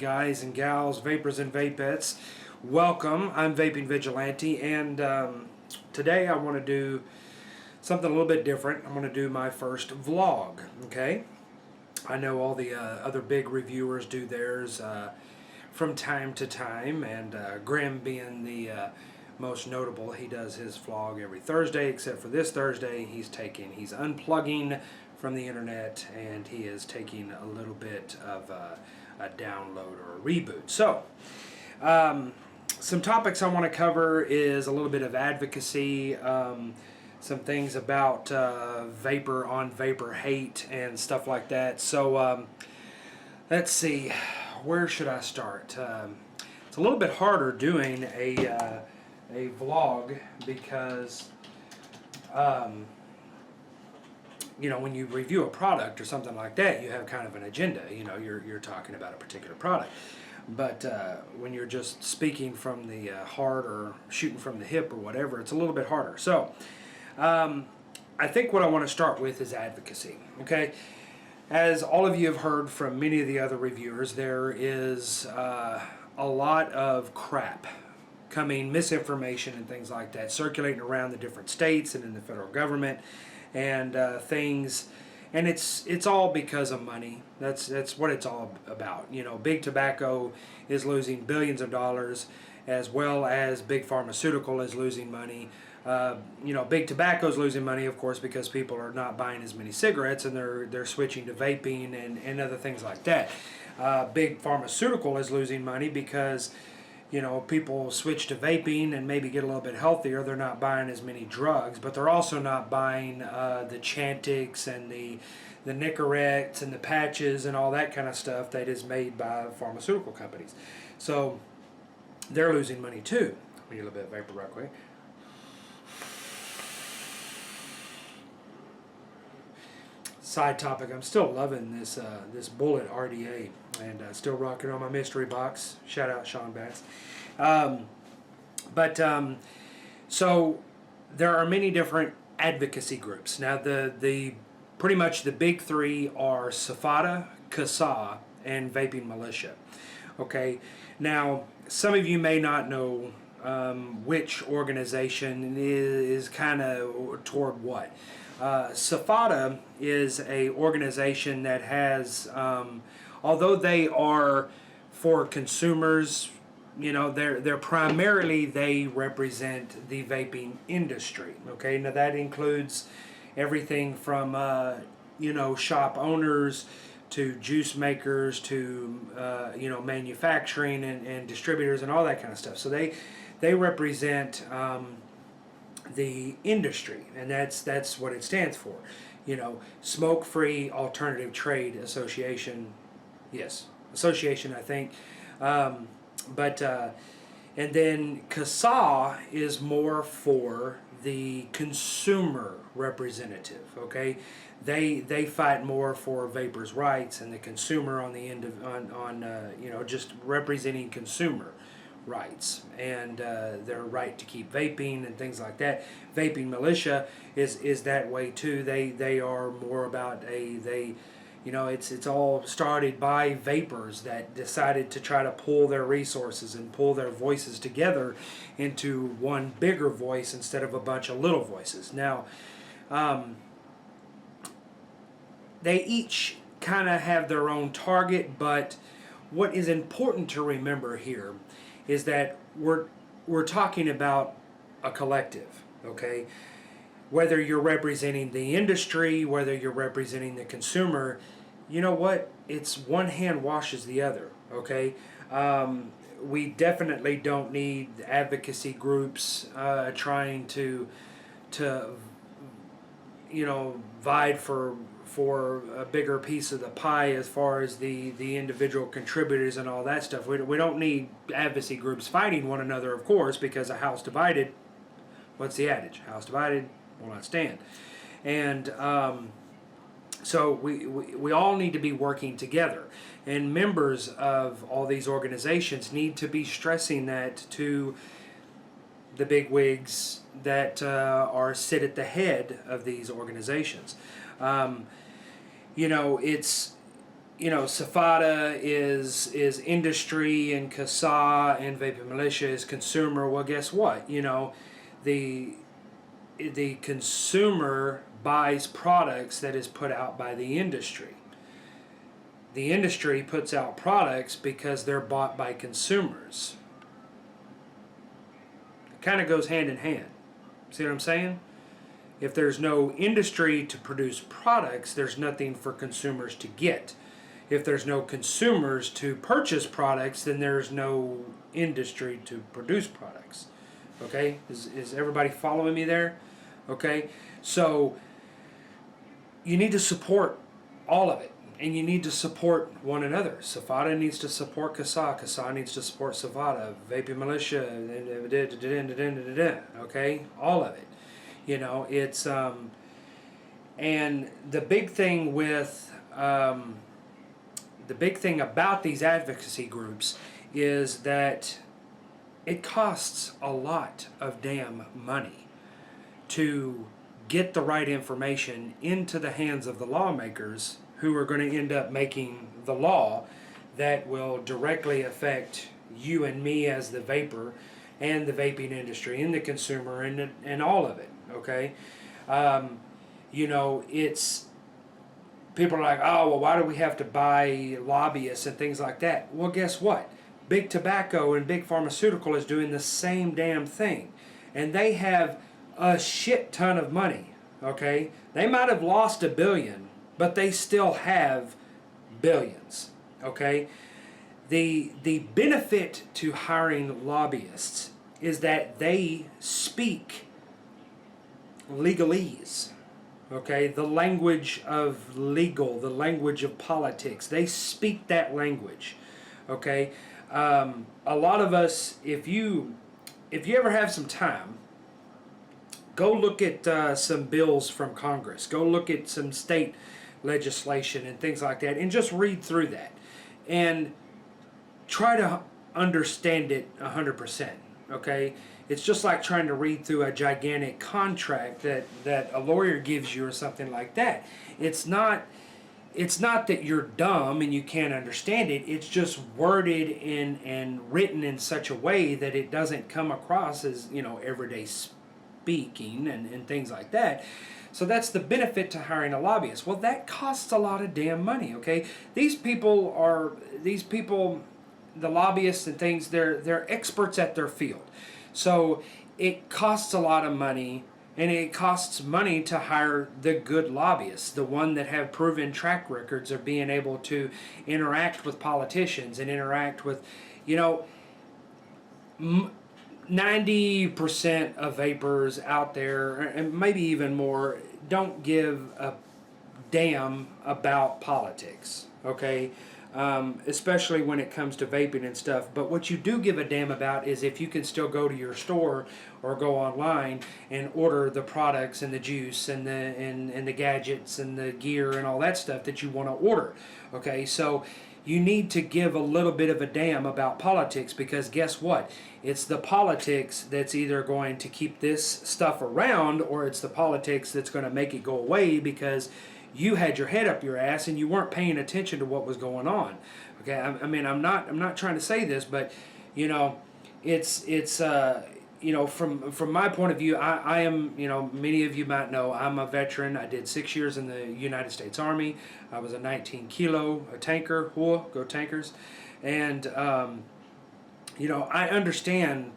guys and gals, vapors and vapettes. Welcome. I'm Vaping Vigilante, and today I want to do something a little bit different. I'm going to do my first vlog, okay? I know all the other big reviewers do theirs from time to time, and Grim being the most notable, he does his vlog every Thursday, except for this Thursday he's unplugging from the internet, and he is taking a little bit of a download or a reboot. So some topics I want to cover is a little bit of advocacy, some things about vapor on vapor hate and stuff like that. So let's see, where should I start? It's a little bit harder doing a vlog because you know, when you review a product or something like that, you have kind of an agenda. You know, you're talking about a particular product. But when you're just speaking from the heart or shooting from the hip or whatever, it's a little bit harder. So I think what I want to start with is advocacy. Okay, as all of you have heard from many of the other reviewers, there is a lot of crap coming, misinformation and things like that, circulating around the different states and in the federal government, and things, and it's all because of money. That's what it's all about. You know, big tobacco is losing billions of dollars, as well as big pharmaceutical is losing money. You know, big tobacco is losing money, of course, because people are not buying as many cigarettes, and they're switching to vaping and other things like that. Big pharmaceutical is losing money because, you know, people switch to vaping and maybe get a little bit healthier. They're not buying as many drugs, but they're also not buying the Chantix and the Nicorex and the patches and all that kind of stuff that is made by pharmaceutical companies. So they're losing money too. We need a little bit of vapor right quick. Side topic, I'm still loving this this Bullet RDA, and still rocking on my mystery box. Shout out Sean Bass. So there are many different advocacy groups. Now the pretty much the big three are SFATA, CASAA, and Vaping Militia. Okay, now some of you may not know which organization is kind of toward what. SFATA is a organization that has, although they are for consumers, you know, they're primarily, they represent the vaping industry. Okay, now that includes everything from you know, shop owners to juice makers to you know, manufacturing and distributors and all that kind of stuff. So they represent the industry, and that's what it stands for. You know, Smoke-Free Alternative Trade Association. Yes, association, I think. And then CASAA is more for the consumer representative. Okay, they fight more for vapors' rights and the consumer on the end of you know, just representing consumer rights and their right to keep vaping and things like that. Vaping Militia is that way too. They are more about you know, it's all started by vapors that decided to try to pull their resources and pull their voices together into one bigger voice instead of a bunch of little voices. Now they each kind of have their own target, but what is important to remember here is that we're talking about a collective, okay? Whether you're representing the industry, whether you're representing the consumer, you know what? It's one hand washes the other, okay? We definitely don't need advocacy groups trying to you know, vie for a bigger piece of the pie as far as the individual contributors and all that stuff. We don't need advocacy groups fighting one another, of course, because a house divided, what's the adage? House divided will not stand. And so we all need to be working together. And members of all these organizations need to be stressing that to the big wigs that sit at the head of these organizations. You know, Safada is industry, and CASA and Vapor Militia is consumer. Well, guess what? The consumer buys products that is put out by the industry. The industry puts out products because they're bought by consumers. It kind of goes hand in hand. See what I'm saying? If there's no industry to produce products, there's nothing for consumers to get. If there's no consumers to purchase products, then there's no industry to produce products. Okay? Is everybody following me there? Okay? So you need to support all of it, and you need to support one another. Safada needs to support CASA. CASA needs to support Safada. Vapor Militia, okay? All of it. It's and the big thing with the big thing about these advocacy groups is that it costs a lot of damn money to get the right information into the hands of the lawmakers who are going to end up making the law that will directly affect you and me as the vapor and the vaping industry and the consumer and all of it, okay? It's people are like, oh, well, why do we have to buy lobbyists and things like that? Well, guess what? Big Tobacco and Big Pharmaceutical is doing the same damn thing. And they have a shit ton of money, okay? They might have lost $1 billion, but they still have billions, okay? The benefit to hiring lobbyists is that they speak legalese. Okay, the language of legal, the language of politics. They speak that language. Okay, a lot of us, if you ever have some time, go look at some bills from Congress. Go look at some state legislation and things like that, and just read through that, and try to understand it 100%. Okay. It's just like trying to read through a gigantic contract that a lawyer gives you or something like that. It's not that you're dumb and you can't understand it. It's just worded and written in such a way that it doesn't come across as, everyday speaking and things like that. So that's the benefit to hiring a lobbyist. Well, that costs a lot of damn money, okay? These people, the lobbyists and things, they're experts at their field. So it costs a lot of money, and it costs money to hire the good lobbyists, the one that have proven track records of being able to interact with politicians and interact with, 90% of vapors out there, and maybe even more, don't give a damn about politics, okay? Especially when it comes to vaping and stuff. But what you do give a damn about is if you can still go to your store or go online and order the products and the juice and the gadgets and the gear and all that stuff that you want to order. Okay, so you need to give a little bit of a damn about politics, because guess what? It's the politics that's either going to keep this stuff around, or it's the politics that's going to make it go away because you had your head up your ass and you weren't paying attention to what was going on. Okay, I'm not trying to say this, but it's from my point of view, I am, many of you might know I'm a veteran. I did 6 years in the United States Army. I was a 19-kilo tanker. Go Tankers! And I understand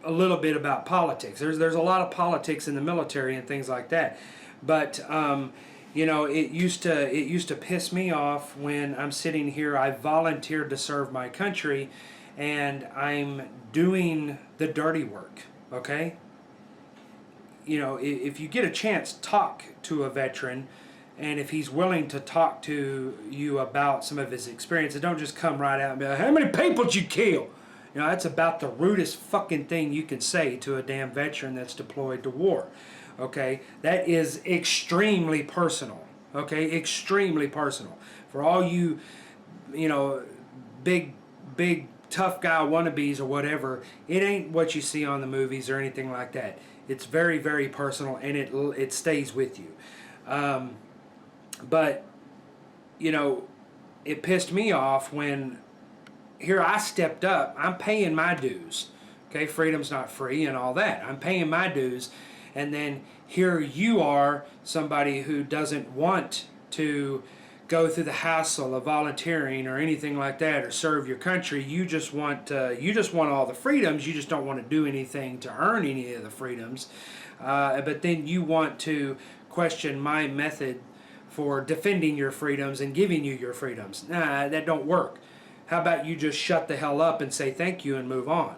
a little bit about politics. There's a lot of politics in the military and things like that, but it used to piss me off when I'm sitting here. I volunteered to serve my country, and I'm doing the dirty work, okay? If you get a chance, talk to a veteran, and if he's willing to talk to you about some of his experiences, don't just come right out and be like, how many people did you kill? That's about the rudest fucking thing you can say to a damn veteran that's deployed to war. Okay, that is extremely personal. Okay, extremely personal. For all you, big tough guy wannabes or whatever, it ain't what you see on the movies or anything like that. It's very, very personal, and it stays with you. But it pissed me off when here I stepped up. I'm paying my dues. Okay, freedom's not free and all that. I'm paying my dues, and then here you are, somebody who doesn't want to go through the hassle of volunteering or anything like that, or serve your country. You just want all the freedoms. You just don't want to do anything to earn any of the freedoms. But then you want to question my method for defending your freedoms and giving you your freedoms. Nah, that don't work. How about you just shut the hell up and say thank you and move on?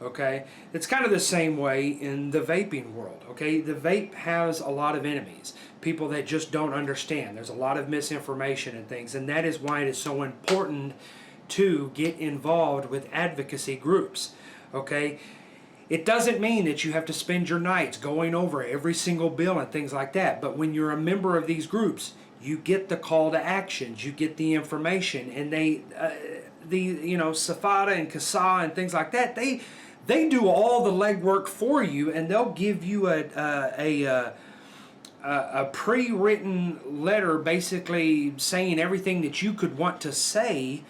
Okay, it's kind of the same way in the vaping world. Okay, the vape has a lot of enemies, people that just don't understand. There's a lot of misinformation and things, and that is why it is so important to get involved with advocacy groups. Okay, it doesn't mean that you have to spend your nights going over every single bill and things like that, but when you're a member of these groups, you get the call to actions, you get the information, and SFATA and CASA and things like that, they do all the legwork for you, and they'll give you a pre-written letter basically saying everything that you could want to say,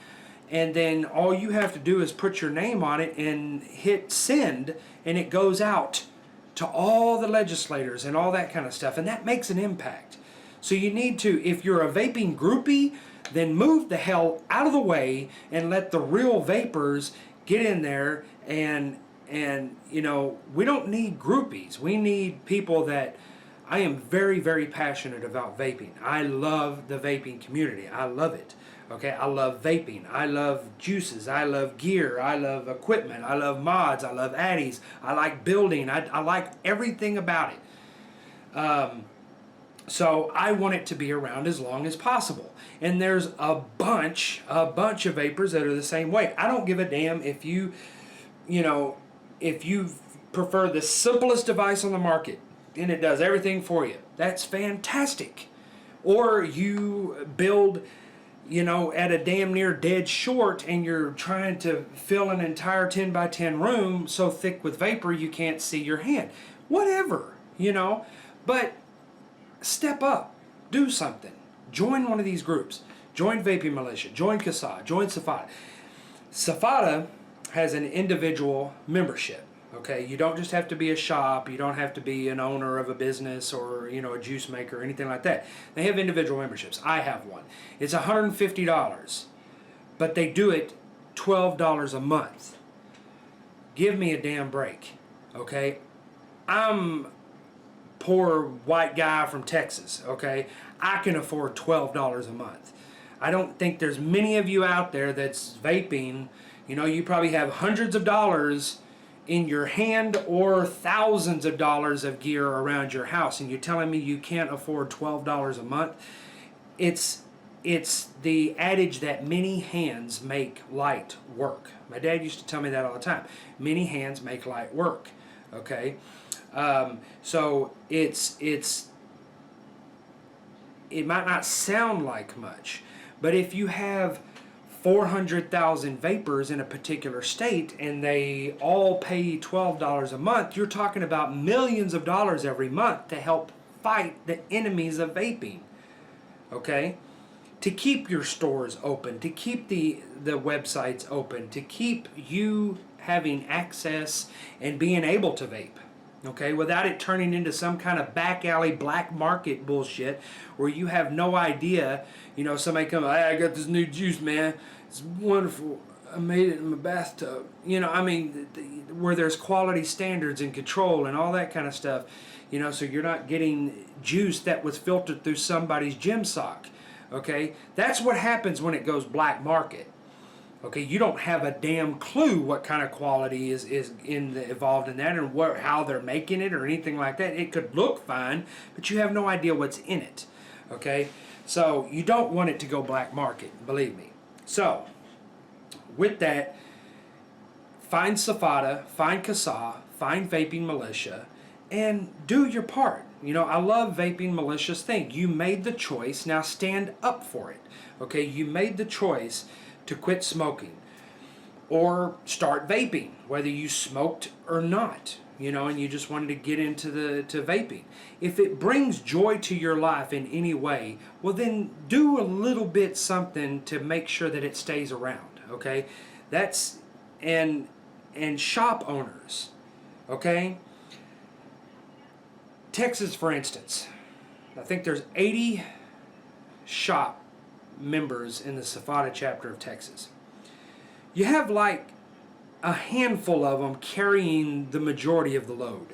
and then all you have to do is put your name on it and hit send, and it goes out to all the legislators and all that kind of stuff, and that makes an impact. So you need to, if you're a vaping groupie, then move the hell out of the way and let the real vapors get in there, and we don't need groupies. We need people that, I am very, very passionate about vaping. I love the vaping community. I love it. Okay, I love vaping. I love juices. I love gear. I love equipment. I love mods. I love addies. I like building. I like everything about it. So I want it to be around as long as possible. And there's a bunch of vapors that are the same way. I don't give a damn if you prefer the simplest device on the market and it does everything for you. That's fantastic. Or you build, at a damn near dead short, and you're trying to fill an entire 10 by 10 room so thick with vapor you can't see your hand. Whatever, But step up. Do something. Join one of these groups. Join Vaping Militia. Join CASA. Join SFATA. SFATA has an individual membership. Okay, you don't just have to be a shop. You don't have to be an owner of a business or a juice maker or anything like that. They have individual memberships. I have one. It's $150, but they do it $12 a month. Give me a damn break. Okay, I'm poor white guy from Texas. Okay, I can afford $12 a month. I don't think there's many of you out there that's vaping. You probably have hundreds of dollars in your hand or thousands of dollars of gear around your house, and you're telling me you can't afford $12 a month? It's the adage that many hands make light work. My dad used to tell me that all the time. Many hands make light work. Okay, so it might not sound like much, but if you have 400,000 vapors in a particular state and they all pay $12 a month, you're talking about millions of dollars every month to help fight the enemies of vaping. Okay? To keep your stores open, to keep the websites open, to keep you having access and being able to vape. Okay, without it turning into some kind of back alley black market bullshit where you have no idea. Somebody come, hey, I got this new juice, man. It's wonderful. I made it in my bathtub. Where there's quality standards and control and all that kind of stuff. So you're not getting juice that was filtered through somebody's gym sock. Okay, that's what happens when it goes black market. Okay, you don't have a damn clue what kind of quality is involved in that, and how they're making it or anything like that. It could look fine, but you have no idea what's in it. Okay, so you don't want it to go black market, believe me. So, with that, find SFATA, find CASA, find Vaping Militia, and do your part. I love Vaping Militia's thing. You made the choice, now stand up for it. Okay, you made the choice to quit smoking or start vaping, whether you smoked or not. and you just wanted to get into to vaping. If it brings joy to your life in any way, well then do a little bit something to make sure that it stays around, okay? That's, and shop owners, okay? Texas, for instance, I think there's 80 shop members in the SFATA chapter of Texas. You have like a handful of them carrying the majority of the load.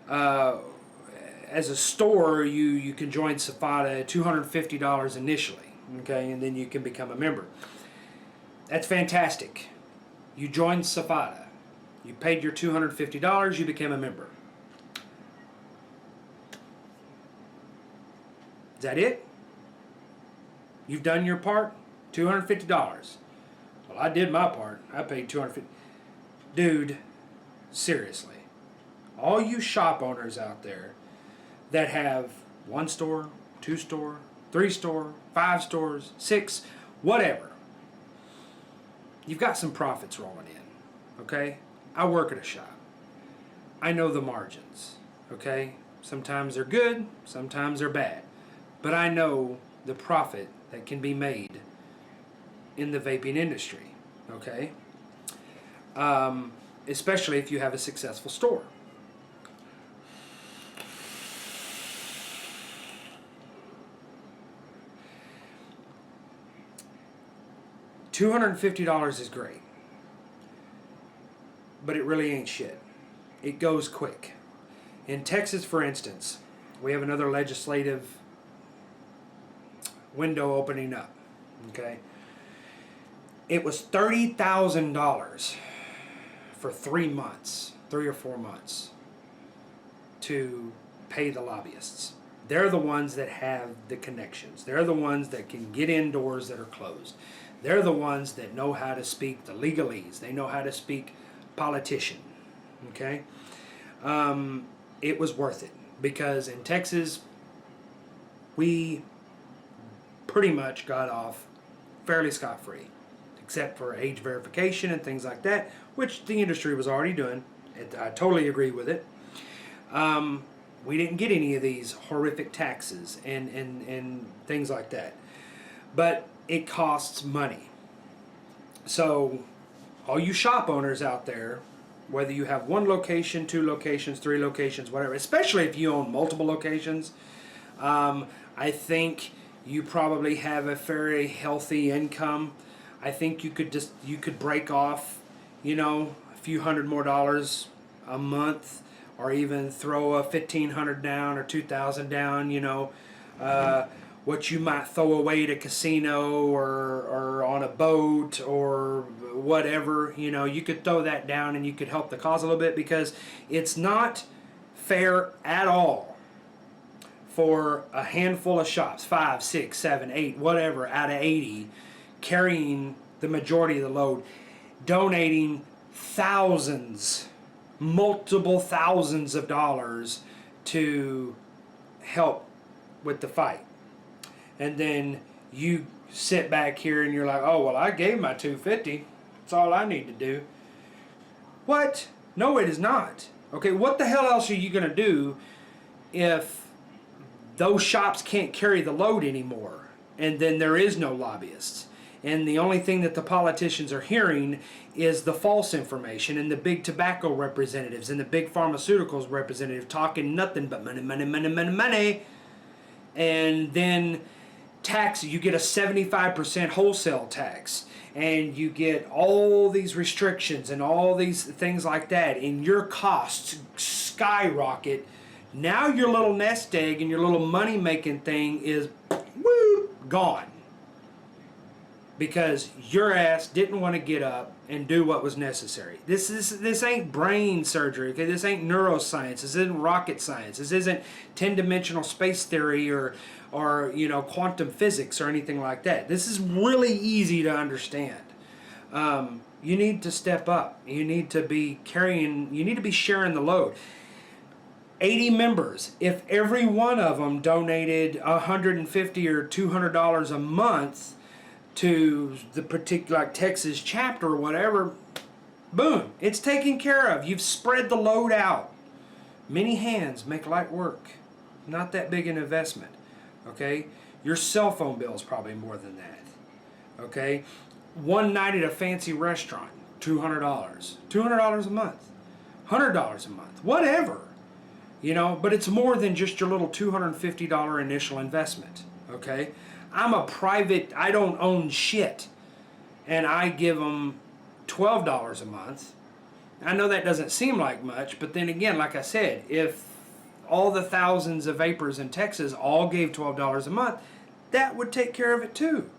As a store, you can join SFATA at $250 initially, okay, and then you can become a member. That's fantastic. You joined SFATA. You paid your $250, you became a member. Is that it? You've done your part? $250. Well, I did my part. I paid $250. Dude, seriously. All you shop owners out there that have 1 store, 2 store, 3 store, 5 stores, 6, whatever. You've got some profits rolling in, okay? I work at a shop. I know the margins, okay? Sometimes they're good, sometimes they're bad. But I know the profit that can be made in the vaping industry, okay? Especially if you have a successful store. $250 is great, but it really ain't shit. It goes quick. In Texas, for instance, we have another legislative window opening up, okay? It was $30,000 for 3 months, 3 or 4 months, to pay the lobbyists. They're the ones that have the connections. They're the ones that can get in doors that are closed. They're the ones that know how to speak the legalese. They know how to speak politician, okay? It was worth it, because in Texas, we pretty much got off fairly scot-free, except for age verification and things like that, which the industry was already doing. I totally agree with it. We didn't get any of these horrific taxes and things like that. But it costs money. So all you shop owners out there, whether you have 1 location, 2 locations, 3 locations, whatever, especially if you own multiple locations, I think you probably have a very healthy income. I think you could break off, a few $100 more a month, or even throw a $1,500 down or $2,000 down, what you might throw away at a casino or on a boat or whatever. You could throw that down and you could help the cause a little bit, because it's not fair at all for a handful of shops, 5, 6, 7, 8, whatever, out of 80, carrying the majority of the load, donating thousands, multiple thousands of dollars to help with the fight. And then you sit back here and you're like, oh, well, I gave my $250. That's all I need to do. What? No, it is not. Okay, what the hell else are you going to do if those shops can't carry the load anymore, and then there is no lobbyists? And the only thing that the politicians are hearing is the false information, and the big tobacco representatives and the big pharmaceuticals representative talking nothing but money, money, money, money, money. And then tax, you get a 75% wholesale tax, and you get all these restrictions and all these things like that, and your costs skyrocket. Now your little nest egg and your little money making thing is gone, because your ass didn't want to get up and do what was necessary. This ain't brain surgery, okay? This ain't neuroscience. This isn't rocket science. This isn't 10-dimensional space theory or quantum physics or anything like that. This is really easy to understand. You need to step up. You need to be sharing the load. 80 members. If every one of them donated $150 or $200 a month to the particular, like, Texas chapter or whatever, Boom, it's taken care of. You've spread the load out. Many hands make light work. Not that big an investment. Okay? Your cell phone bill is probably more than that. Okay? One night at a fancy restaurant, $200. $200 a month. $100 a month. Whatever. You know, but it's more than just your little $250 initial investment. Okay? I'm a private, I don't own shit. And I give them $12 a month. I know that doesn't seem like much, but then again, like I said, if all the thousands of vapors in Texas all gave $12 a month, that would take care of it too.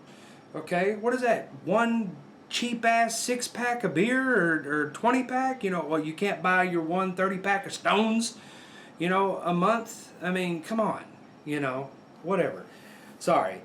Okay, what is that? One cheap ass 6-pack of beer or 20-pack? You know, well, you can't buy your 30-pack of Stones, you know, a month. I mean, come on, you know, whatever. Sorry.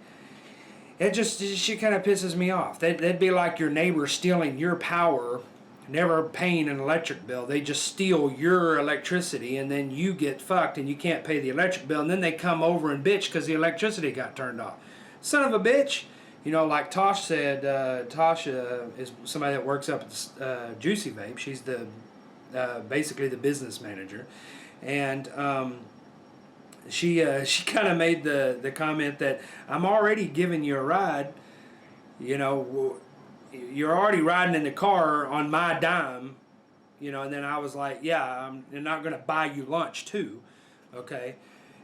She kind of pisses me off. That'd be like your neighbor stealing your power, never paying an electric bill. They just steal your electricity, and then you get fucked and you can't pay the electric bill, and then they come over and bitch because the electricity got turned off. Son of a bitch. You know, like Tosh said, Tasha is somebody that works up at Juicy Vape. She's basically the business manager. And she kind of made the comment that I'm already giving you a ride. You know, you're already riding in the car on my dime. You know, and then I was like, yeah, I'm not going to buy you lunch too. Okay,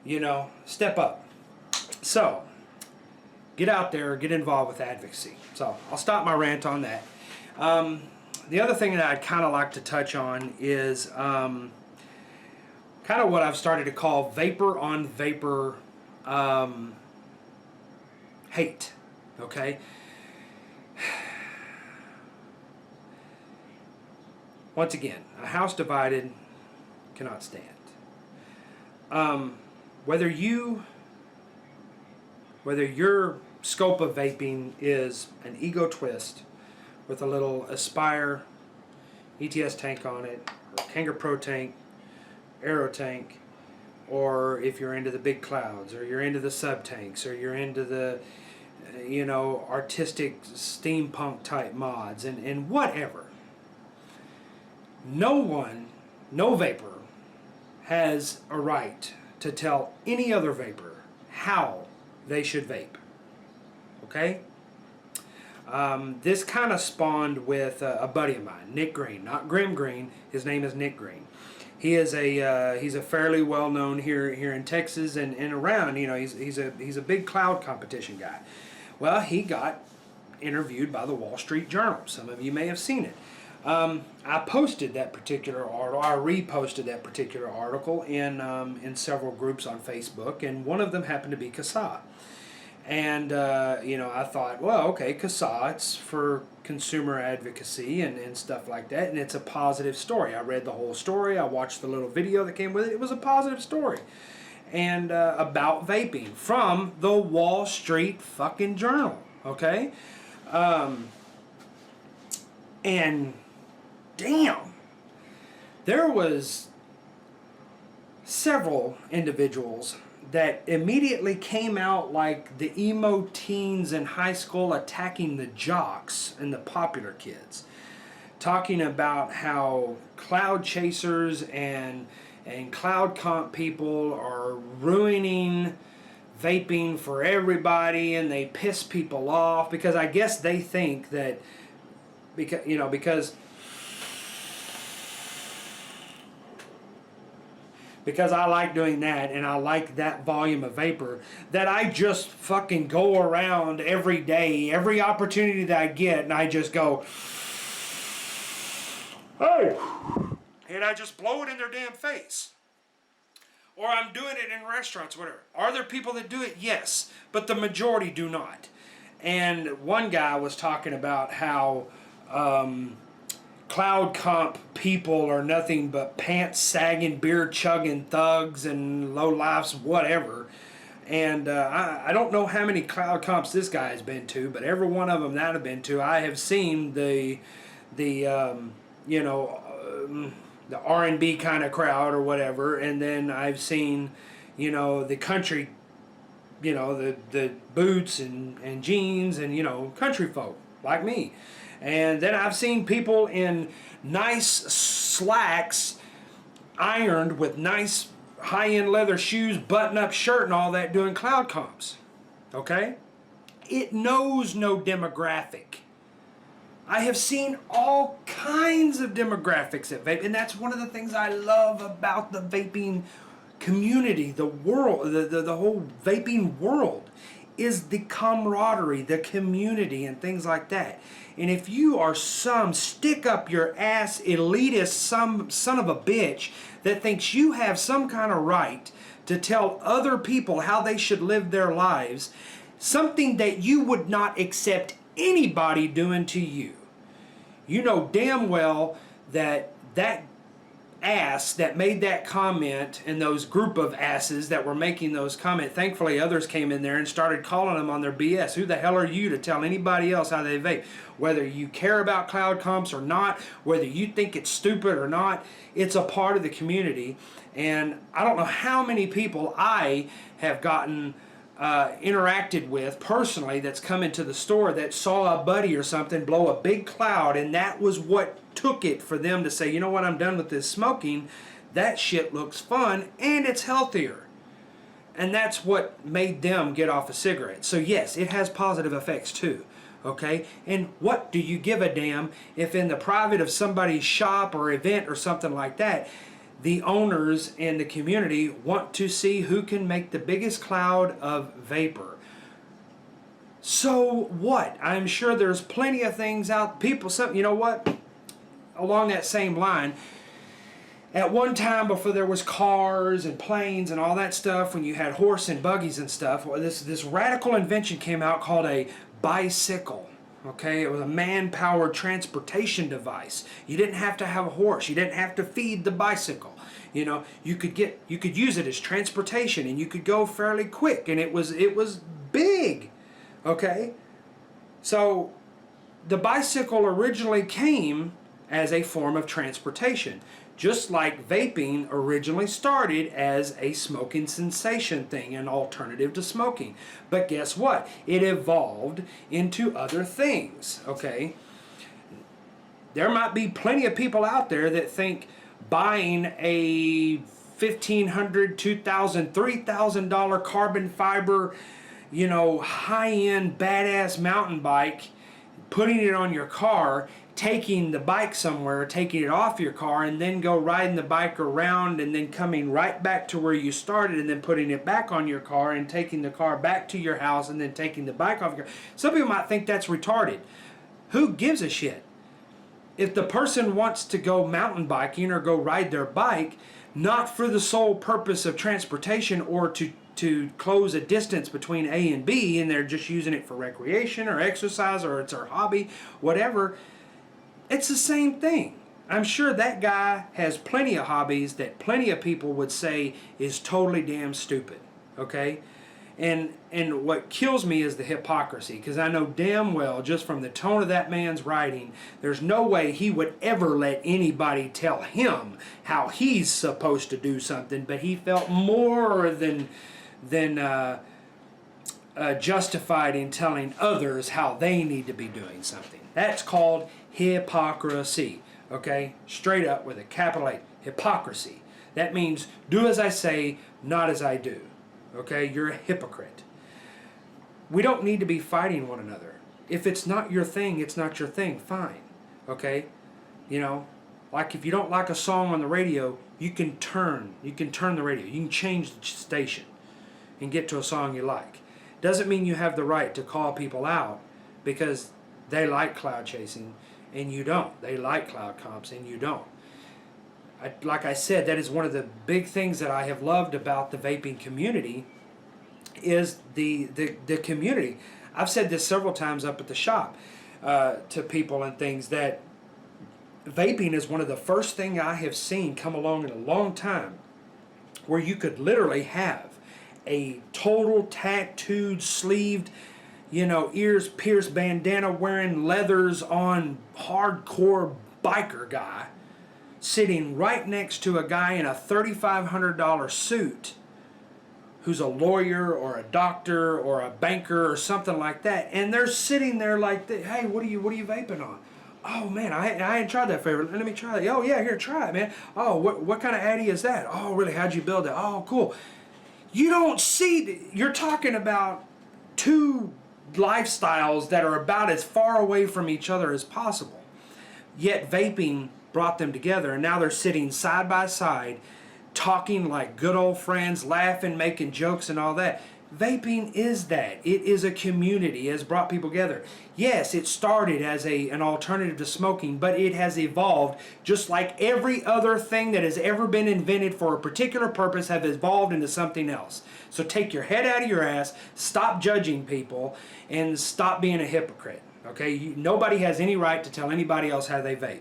you know, step up. So, get out there, get involved with advocacy. So, I'll stop my rant on that. The other thing that I'd kind of like to touch on is kind of what I've started to call vapor on vapor hate. Okay? Once again, a house divided cannot stand. Whether your scope of vaping is an ego twist with a little Aspire ETS tank on it, or Kangaroo Pro tank, Aero tank, or if you're into the big clouds, or you're into the sub tanks, or you're into the artistic steampunk type mods and whatever. No vapor has a right to tell any other vapor how they should vape. Okay? This kind of spawned with a buddy of mine, Nick Green, not Grim Green. His name is Nick Green. He is he's a fairly well known here in Texas and around. You know, he's a big cloud competition guy. Well, he got interviewed by the Wall Street Journal. Some of you may have seen it. I posted that particular article. I reposted that particular article in several groups on Facebook, and one of them happened to be CASA. And I thought, well, okay, CASA, it's for consumer advocacy and stuff like that, and it's a positive story. I read the whole story. I watched the little video that came with it. It was a positive story, and about vaping from the Wall Street fucking Journal. Okay, and damn, there was several individuals that immediately came out like the emo teens in high school attacking the jocks and the popular kids, talking about how cloud chasers and cloud comp people are ruining vaping for everybody, and they piss people off because I guess they think that because I like doing that and I like that volume of vapor, that I just fucking go around every day, every opportunity that I get, and I just go, hey, and I just blow it in their damn face. Or I'm doing it in restaurants, whatever. Are there people that do it? Yes, but the majority do not. And one guy was talking about how cloud comp people are nothing but pants sagging, beer chugging thugs and low lifes, whatever. And I don't know how many cloud comps this guy has been to, but every one of them that I've been to, I have seen the R&B kind of crowd or whatever, and then I've seen, the country, the boots and jeans and, country folk, like me. And then I've seen people in nice slacks, ironed with nice high-end leather shoes, button-up shirt and all that, doing cloud comps. Okay? It knows no demographic. I have seen all kinds of demographics at vape, and that's one of the things I love about the vaping community, the world, the whole vaping world, is the camaraderie, the community, and things like that. And if you are some stick up your ass elitist some son of a bitch that thinks you have some kind of right to tell other people how they should live their lives, something that you would not accept anybody doing to you, you know damn well that that ass that made that comment and those group of asses that were making those comments, thankfully others came in there and started calling them on their BS. Who the hell are you to tell anybody else how they vape? Whether you care about cloud comps or not, whether you think it's stupid or not, it's a part of the community. And I don't know how many people I have gotten interacted with personally that's come into the store that saw a buddy or something blow a big cloud, and that was what took it for them to say, you know what, I'm done with this smoking. That shit looks fun and it's healthier. And that's what made them get off a cigarette. So yes, it has positive effects too. Okay? And what do you give a damn if in the private of somebody's shop or event or something like that, the owners and the community want to see who can make the biggest cloud of vapor. So what? I'm sure there's plenty of things out, people, some, you know what? Along that same line, at one time before there was cars and planes and all that stuff, when you had horse and buggies and stuff, well, this radical invention came out called a bicycle. Okay, it was a man-powered transportation device. You didn't have to have a horse. You didn't have to feed the bicycle. You know, you could use it as transportation, and you could go fairly quick, and it was big. Okay, so the bicycle originally came as a form of transportation, just like vaping originally started as a smoking cessation thing, an alternative to smoking. But guess what? It evolved into other things, okay? There might be plenty of people out there that think buying a $1,500, $2,000, $3,000 carbon fiber, you know, high-end badass mountain bike, putting it on your car, taking the bike somewhere, taking it off your car, and then go riding the bike around and then coming right back to where you started and then putting it back on your car and taking the car back to your house and then taking the bike off your car. Some people might think that's retarded. Who gives a shit? If the person wants to go mountain biking or go ride their bike, not for the sole purpose of transportation or to close a distance between A and B, and they're just using it for recreation or exercise or it's their hobby, whatever, it's the same thing. I'm sure that guy has plenty of hobbies that plenty of people would say is totally damn stupid, okay? And what kills me is the hypocrisy, because I know damn well, just from the tone of that man's writing, there's no way he would ever let anybody tell him how he's supposed to do something, but he felt more than justified in telling others how they need to be doing something. That's called hypocrisy, okay? Straight up with a capital A, hypocrisy. That means do as I say, not as I do, okay? You're a hypocrite. We don't need to be fighting one another. If it's not your thing, it's not your thing, fine, okay? You know, like if you don't like a song on the radio, you can turn the radio, you can change the station and get to a song you like. Doesn't mean you have the right to call people out because they like cloud chasing and you don't. They like cloud comps and you don't. Like I said, that is one of the big things that I have loved about the vaping community is the community. I've said this several times up at the shop to people and things, that vaping is one of the first things I have seen come along in a long time where you could literally have a total tattooed, sleeved, you know, ears pierced, bandana wearing, leathers on, hardcore biker guy sitting right next to a guy in a $3,500 suit who's a lawyer or a doctor or a banker or something like that, and they're sitting there like, hey, what are you vaping on? Oh man, I ain't tried that flavor. Let me try it. Oh yeah, here, try it, man. Oh, what kind of Addy is that? Oh really? How'd you build it? Oh cool. You don't see. You're talking about two lifestyles that are about as far away from each other as possible. Yet vaping brought them together, and now they're sitting side by side, talking like good old friends, laughing, making jokes and all that. Vaping is that. It is a community. It has brought people together. Yes, it started as an alternative to smoking, but it has evolved just like every other thing that has ever been invented for a particular purpose have evolved into something else. So take your head out of your ass, stop judging people, and stop being a hypocrite. Okay? Nobody has any right to tell anybody else how they vape.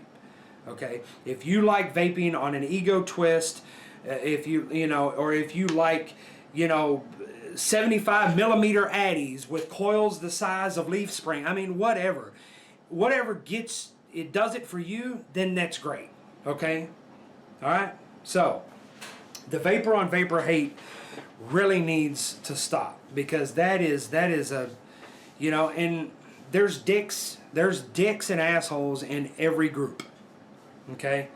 Okay? If you like vaping on an ego twist, if you like, 75 millimeter Addies with coils the size of leaf spring. I mean, whatever does it for you, then that's great. Okay? All right? So, the vapor on vapor hate really needs to stop, because that is a, and there's dicks and assholes in every group. Okay?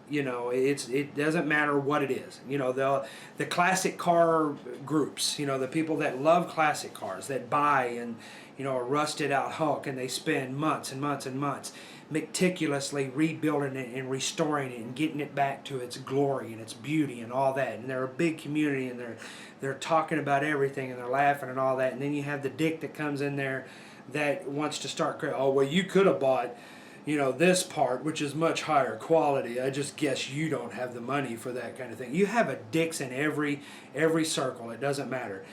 It doesn't matter what it is. The classic car groups, the people that love classic cars, that buy and, a rusted out Hulk, and they spend months and months and months meticulously rebuilding it and restoring it and getting it back to its glory and its beauty and all that. And they're a big community, and they're talking about everything, and they're laughing and all that. And then you have the dick that comes in there that wants to start, oh, well, you could have bought this part, which is much higher quality. I just guess you don't have the money for that kind of thing. You have a dicks in every circle. It doesn't matter.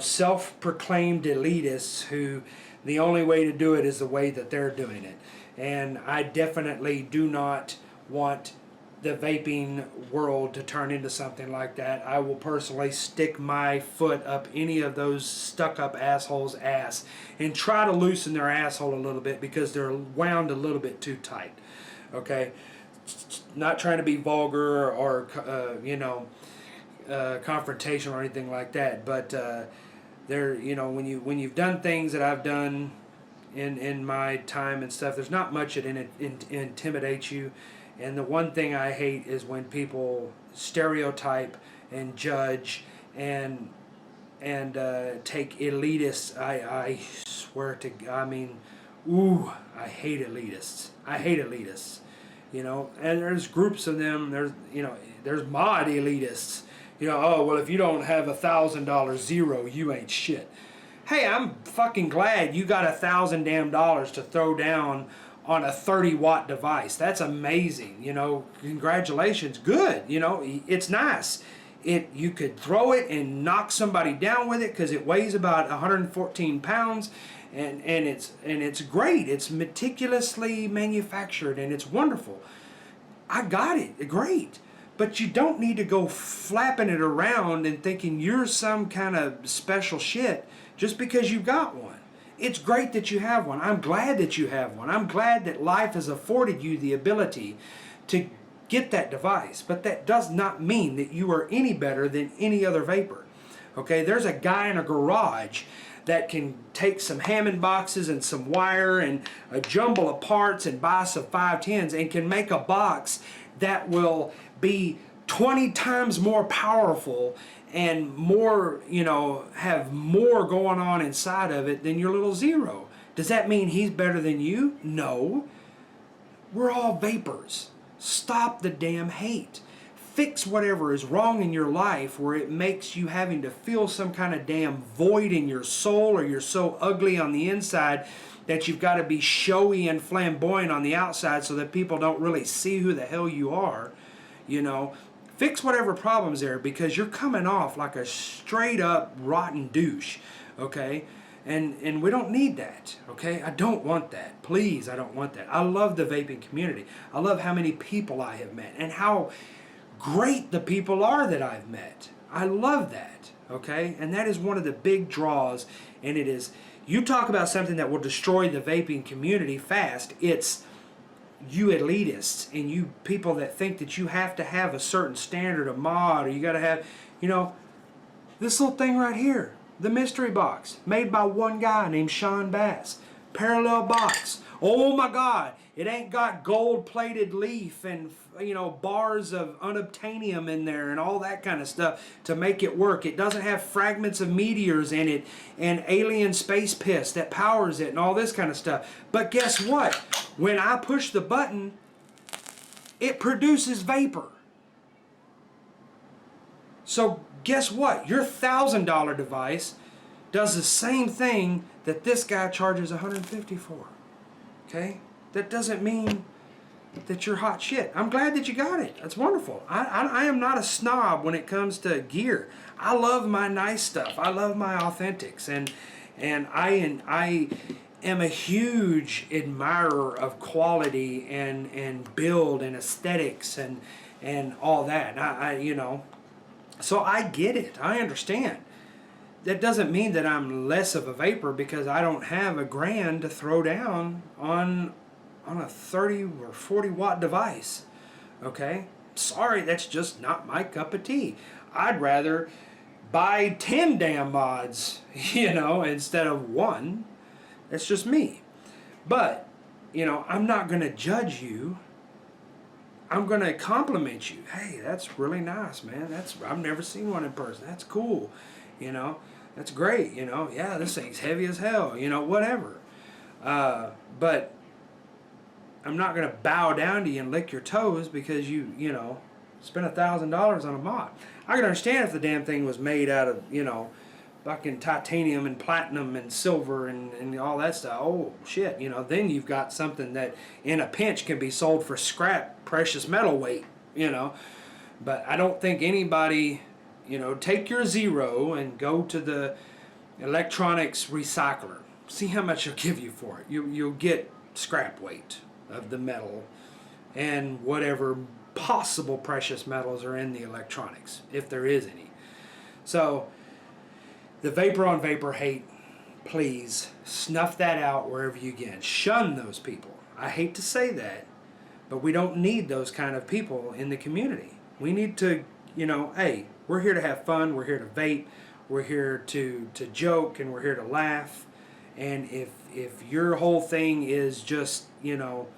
Self-proclaimed elitists who the only way to do it is the way that they're doing it. And I definitely do not want the vaping world to turn into something like that. I will personally stick my foot up any of those stuck-up assholes' ass and try to loosen their asshole a little bit, because they're wound a little bit too tight. Okay? Not trying to be vulgar or confrontational or anything like that, but when you've done things that I've done in my time and stuff, there's not much that intimidates you. And the one thing I hate is when people stereotype and judge and take elitists. I swear to God, I hate elitists. I hate elitists. And there's groups of them. There's mod elitists. Oh well, if you don't have $1,000 zero, you ain't shit. Hey, I'm fucking glad you got $1,000 damn dollars to throw down on a 30-watt device. That's amazing. Congratulations. Good. It's nice. You could throw it and knock somebody down with it, because it weighs about 114 pounds, and it's great. It's meticulously manufactured, and it's wonderful. I got it. Great. But you don't need to go flapping it around and thinking you're some kind of special shit just because you got one. It's great that you have one. I'm glad that you have one. I'm glad that life has afforded you the ability to get that device. But that does not mean that you are any better than any other vapor. Okay, there's a guy in a garage that can take some Hammond boxes and some wire and a jumble of parts and buy some 510s and can make a box that will be 20 times more powerful and more, have more going on inside of it than your little zero. Does that mean he's better than you? No. We're all vapors. Stop the damn hate. Fix whatever is wrong in your life where it makes you having to feel some kind of damn void in your soul, or you're so ugly on the inside that you've got to be showy and flamboyant on the outside so that people don't really see who the hell you are. Fix whatever problem's there, because you're coming off like a straight up rotten douche, okay? And we don't need that, okay? I don't want that. Please, I don't want that. I love the vaping community. I love how many people I have met and how great the people are that I've met. I love that, okay? And that is one of the big draws, and it is, you talk about something that will destroy the vaping community fast, it's you elitists and you people that think that you have to have a certain standard of mod, or you got to have, This little thing right here, the mystery box, made by one guy named Sean Bass. Parallel box. Oh my God, it ain't got gold-plated leaf and, you know, bars of unobtainium in there and all that kind of stuff to make it work. It doesn't have fragments of meteors in it and alien space piss that powers it and all this kind of stuff. But guess what? When I push the button, it produces vapor. So guess what? Your $1,000 device does the same thing that this guy charges $150 for. Okay? That doesn't mean that you're hot shit. I'm glad that you got it. That's wonderful. I am not a snob when it comes to gear. I love my nice stuff. I love my authentics, and I am a huge admirer of quality and build and aesthetics and all that. I you know, so I get it. I understand. That doesn't mean that I'm less of a vapor because I don't have $1,000 to throw down on a 30 or 40 watt device. Okay? Sorry, that's just not my cup of tea. I'd rather buy 10 damn mods, you know, instead of one. That's just me. But, you know, I'm not going to judge you. I'm going to compliment you. Hey, that's really nice, man. I've never seen one in person. That's cool. You know, that's great. You know, yeah, this thing's heavy as hell. You know, whatever. But I'm not going to bow down to you and lick your toes because you know, spent $1,000 on a mod. I can understand if the damn thing was made out of, you know, fucking titanium and platinum and silver and all that stuff. Oh, shit, you know, then you've got something that in a pinch can be sold for scrap precious metal weight, you know. But I don't think anybody, you know, take your Zero and go to the electronics recycler. See how much they'll give you for it. You'll get scrap weight of the metal and whatever possible precious metals are in the electronics, if there is any. So the vapor on vapor hate, please snuff that out wherever you can. Shun those people. I hate to say that, but we don't need those kind of people in the community. We need to, you know, hey, we're here to have fun, we're here to vape, we're here to joke, and we're here to laugh. And if your whole thing is just, you know,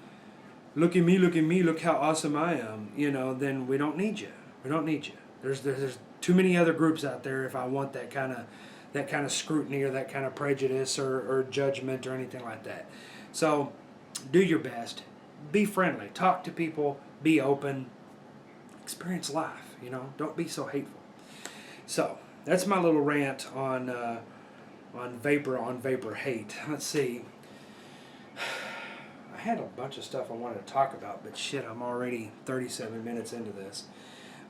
look at me, look how awesome I am, you know, then we don't need you. We don't need you. There's too many other groups out there if I want that kind of scrutiny or that kind of prejudice or judgment or anything like that. So do your best. Be friendly. Talk to people. Be open. Experience life, you know. Don't be so hateful. So that's my little rant on vapor hate. Let's see. I had a bunch of stuff I wanted to talk about, but shit, I'm already 37 minutes into this.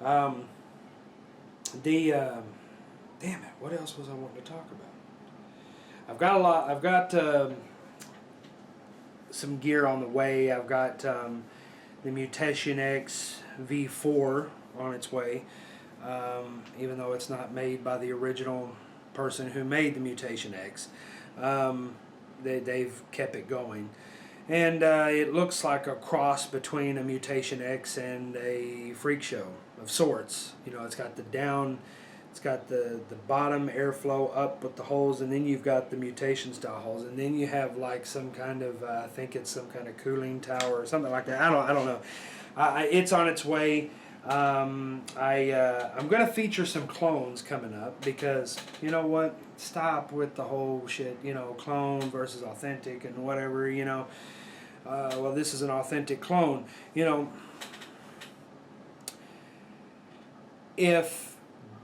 Damn it, what else was I wanting to talk about? I've got a lot. I've got some gear on the way. I've got the Mutation X V4 on its way, even though it's not made by the original person who made the Mutation X. They've kept it going. And it looks like a cross between a Mutation X and a freak show of sorts. You know, it's got the bottom airflow up with the holes, and then you've got the mutation style holes, and then you have like some kind of I think it's some kind of cooling tower or something like that. I don't know. It's on its way. I'm going to feature some clones coming up because, you know what, stop with the whole shit, you know, clone versus authentic and whatever, you know. Well, this is an authentic clone. You know, if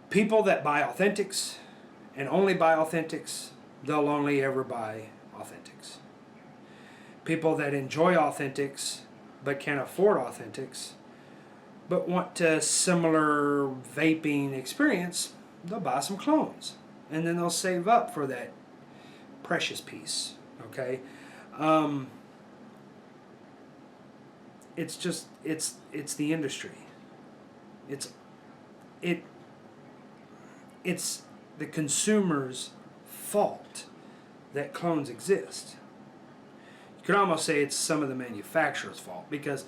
people that buy authentics and only buy authentics, they'll only ever buy authentics. People that enjoy authentics but can't afford authentics but want a similar vaping experience, they'll buy some clones. And then they'll save up for that precious piece. Okay? It's just, it's the industry. It's the consumer's fault that clones exist. You could almost say it's some of the manufacturer's fault because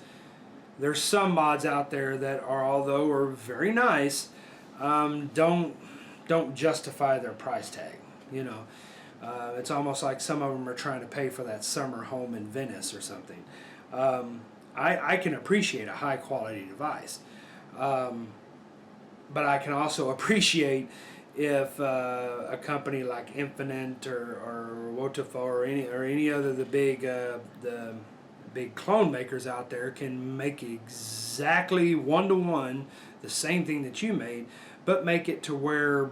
there's some mods out there that are, although are very nice, don't don't justify their price tag. It's almost like some of them are trying to pay for that summer home in Venice or something. I can appreciate a high quality device, but I can also appreciate if a company like Infinite or Wotifo or any other the big clone makers out there can make exactly 1-to-1 the same thing that you made, but make it to where,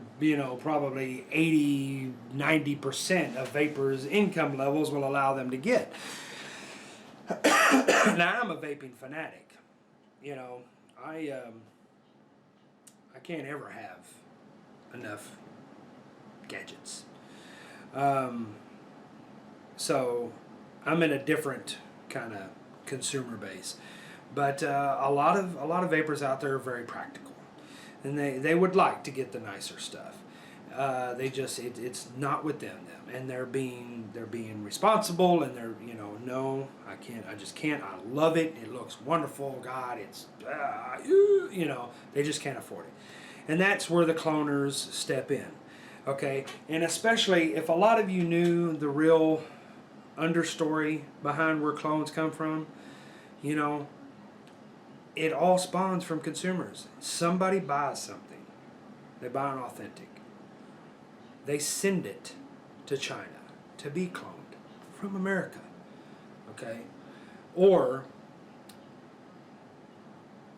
probably 80-90% of Vapor's income levels will allow them to get. Now, I'm a vaping fanatic. I can't ever have enough gadgets. So I'm in a different kind of consumer base. But a lot of vapors out there are very practical, and they would like to get the nicer stuff. It's not with them, and they're being responsible, and they're no, I just can't. I love it. It looks wonderful. God, it's they just can't afford it, and that's where the cloners step in, okay. And especially if a lot of you knew the real understory behind where clones come from, it all spawns from consumers. Somebody buys something, they buy an authentic, they send it to China to be cloned from America, okay? Or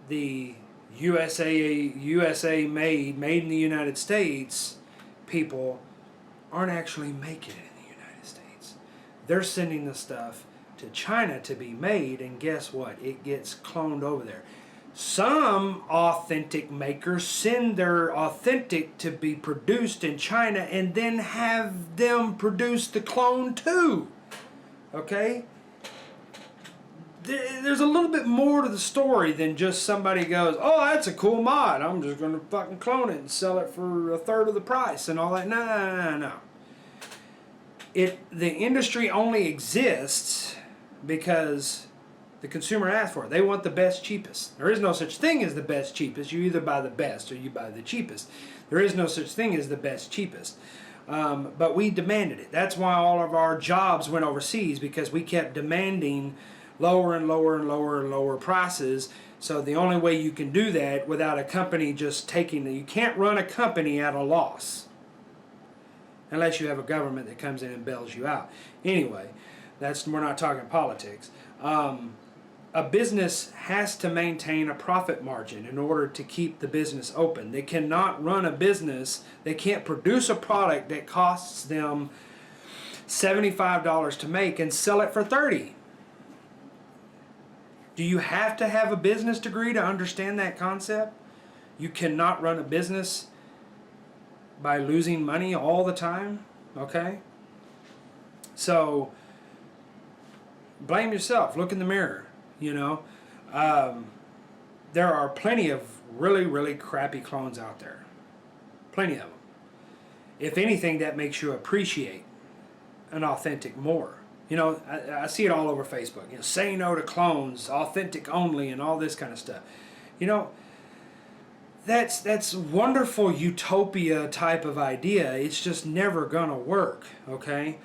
the USA made in the United States people aren't actually making it in the United States. They're sending the stuff to China to be made, and guess what? It gets cloned over there. Some authentic makers send their authentic to be produced in China and then have them produce the clone too. Okay? There's a little bit more to the story than just somebody goes, oh, that's a cool mod, I'm just going to fucking clone it and sell it for a third of the price and all that. No. The industry only exists because the consumer asks for it. They want the best, cheapest. There is no such thing as the best, cheapest. You either buy the best or you buy the cheapest. There is no such thing as the best, cheapest. But we demanded it. That's why all of our jobs went overseas, because we kept demanding lower and lower and lower and lower prices. So the only way you can do that without a company just taking it, you can't run a company at a loss unless you have a government that comes in and bails you out. Anyway, we're not talking politics. A business has to maintain a profit margin in order to keep the business open. They cannot run a business, they can't produce a product that costs them $75 to make and sell it for $30. Do you have to have a business degree to understand that concept? You cannot run a business by losing money all the time, okay? So, blame yourself. Look in the mirror, There are plenty of really, really crappy clones out there. Plenty of them. If anything, that makes you appreciate an authentic more. I see it all over Facebook. Say no to clones, authentic only, and all this kind of stuff. That's wonderful utopia type of idea. It's just never gonna work. Okay,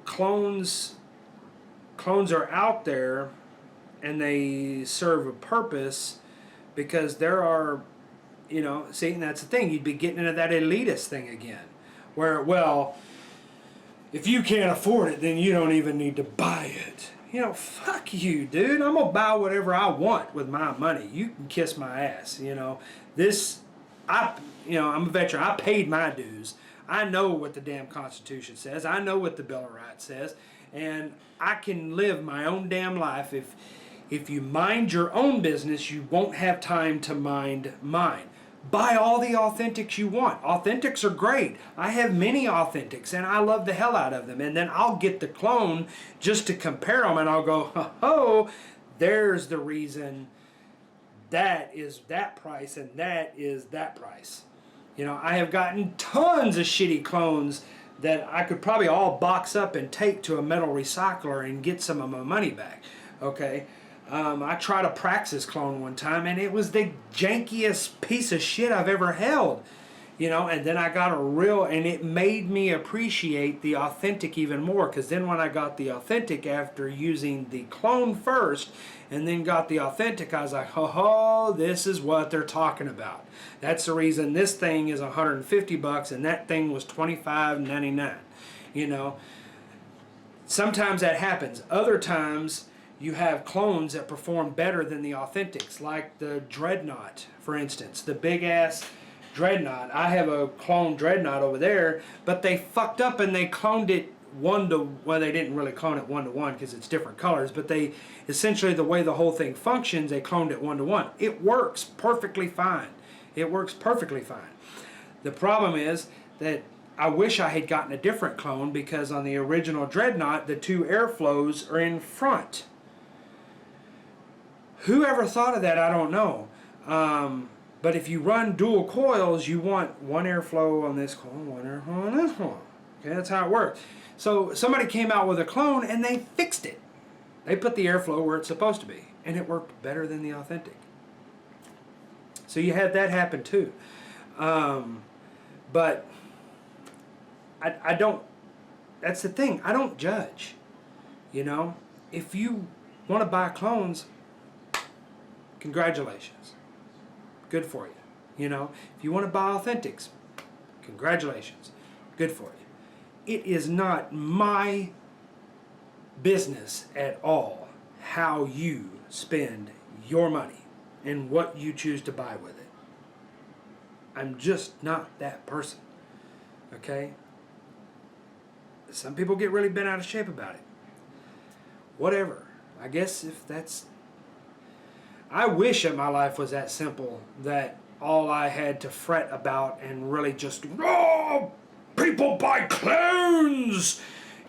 clones are out there, and they serve a purpose because there are, see, and that's the thing. You'd be getting into that elitist thing again, where, well, if you can't afford it, then you don't even need to buy it. Fuck you, dude. I'm gonna buy whatever I want with my money. You can kiss my ass. I'm a veteran. I paid my dues. I know what the damn Constitution says. I know what the Bill of Rights says, and I can live my own damn life. If you mind your own business, you won't have time to mind mine. Buy all the authentics you want. Authentics are great. I have many authentics, and I love the hell out of them. And then I'll get the clone just to compare them, and I'll go, oh, there's the reason that is that price, and that is that price. I have gotten tons of shitty clones that I could probably all box up and take to a metal recycler and get some of my money back. Okay? I tried a Praxis clone one time, and it was the jankiest piece of shit I've ever held. And then I got and it made me appreciate the authentic even more, because then when I got the authentic after using the clone first and then got the authentic, I was like, oh, this is what they're talking about. That's the reason this thing is $150 and that thing was $25.99. Sometimes that happens. Other times you have clones that perform better than the authentics, like the Dreadnought, for instance, the big ass Dreadnought. I have a clone Dreadnought over there, but they fucked up and they cloned it they didn't really clone it 1-to-1 because it's different colors, but they essentially, the way the whole thing functions, they cloned it 1-to-1. It works perfectly fine. It works perfectly fine. The problem is that I wish I had gotten a different clone, because on the original Dreadnought, the two airflows are in front. Whoever thought of that, I don't know. But if you run dual coils, you want one airflow on this coil, one airflow on this one. Okay, that's how it works. So somebody came out with a clone and they fixed it. They put the airflow where it's supposed to be, and it worked better than the authentic. So you had that happen too. But I don't, that's the thing, I don't judge. If you want to buy clones, congratulations. Good for you. If you want to buy authentics, congratulations. Good for you. It is not my business at all how you spend your money and what you choose to buy with it. I'm just not that person. Okay? Some people get really bent out of shape about it. Whatever. I guess if that's... I wish that my life was that simple, that all I had to fret about and really just, people buy clones!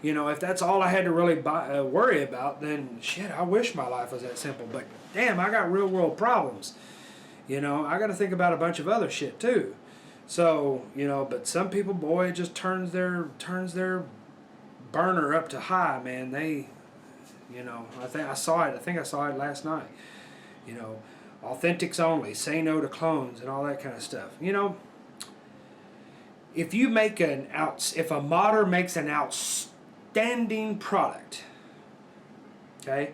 If that's all I had to really worry about, then shit, I wish my life was that simple. But damn, I got real world problems. I got to think about a bunch of other shit too. So, but some people, boy, it just turns their burner up to high, man. They, I think I saw it last night. Authentics only, say no to clones and all that kind of stuff. If a modder makes an outstanding product, okay,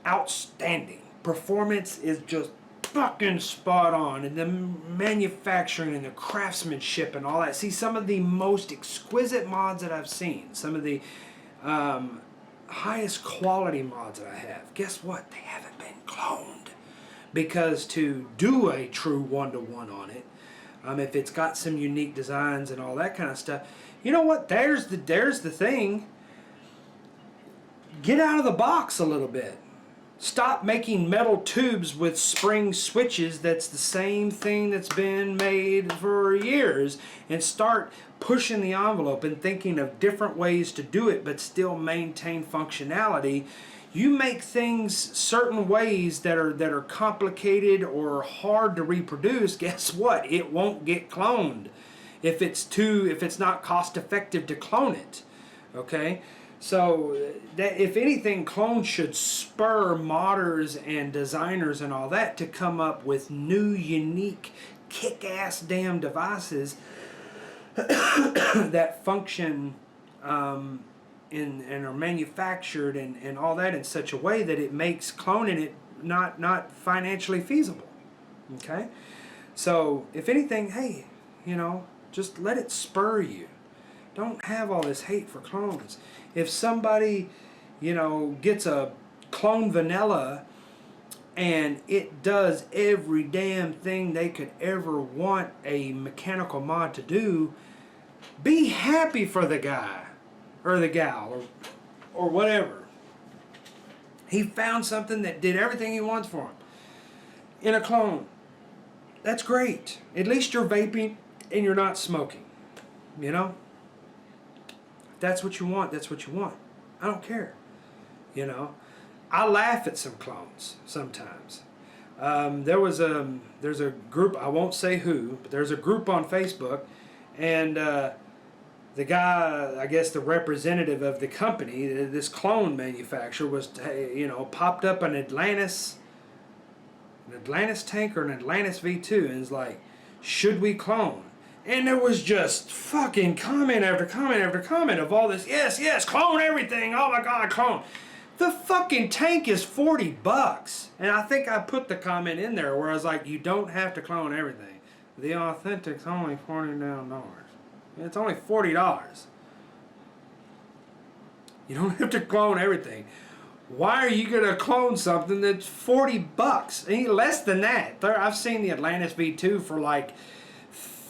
outstanding, performance is just fucking spot on, and the manufacturing and the craftsmanship and all that. See, some of the most exquisite mods that I've seen, some of the highest quality mods that I have, guess what? They haven't been cloned. Because to do a true 1-to-1 on it, if it's got some unique designs and all that kind of stuff, you know what? There's the thing. Get out of the box a little bit. Stop making metal tubes with spring switches that's the same thing that's been made for years, and start pushing the envelope and thinking of different ways to do it but still maintain functionality. You make things certain ways that are complicated or hard to reproduce, guess what? It won't get cloned if it's not cost effective to clone it. Okay? So that, if anything, clones should spur modders and designers and all that to come up with new, unique, kick-ass damn devices that function and are manufactured and all that in such a way that it makes cloning it not financially feasible. Okay? So if anything, hey, just let it spur you. Don't have all this hate for clones. If somebody, gets a clone vanilla and it does every damn thing they could ever want a mechanical mod to do, be happy for the guy or the gal or whatever. He found something that did everything he wants for him in a clone. That's great. At least you're vaping and you're not smoking. If that's what you want, that's what you want. I don't care. I laugh at some clones sometimes. There's a group, I won't say who, but there's a group on Facebook, and the guy, I guess the representative of the company, this clone manufacturer, was, popped up an Atlantis tank or an Atlantis V2, and is like, should we clone? And there was just fucking comment after comment after comment of all this, yes, clone everything, oh my god, clone. The fucking tank is $40. And I think I put the comment in there where I was like, you don't have to clone everything. The Authentic's only $49. It's only $40. You don't have to clone everything. Why are you gonna clone something that's $40? Any less than that. I've seen the Atlantis V2 for like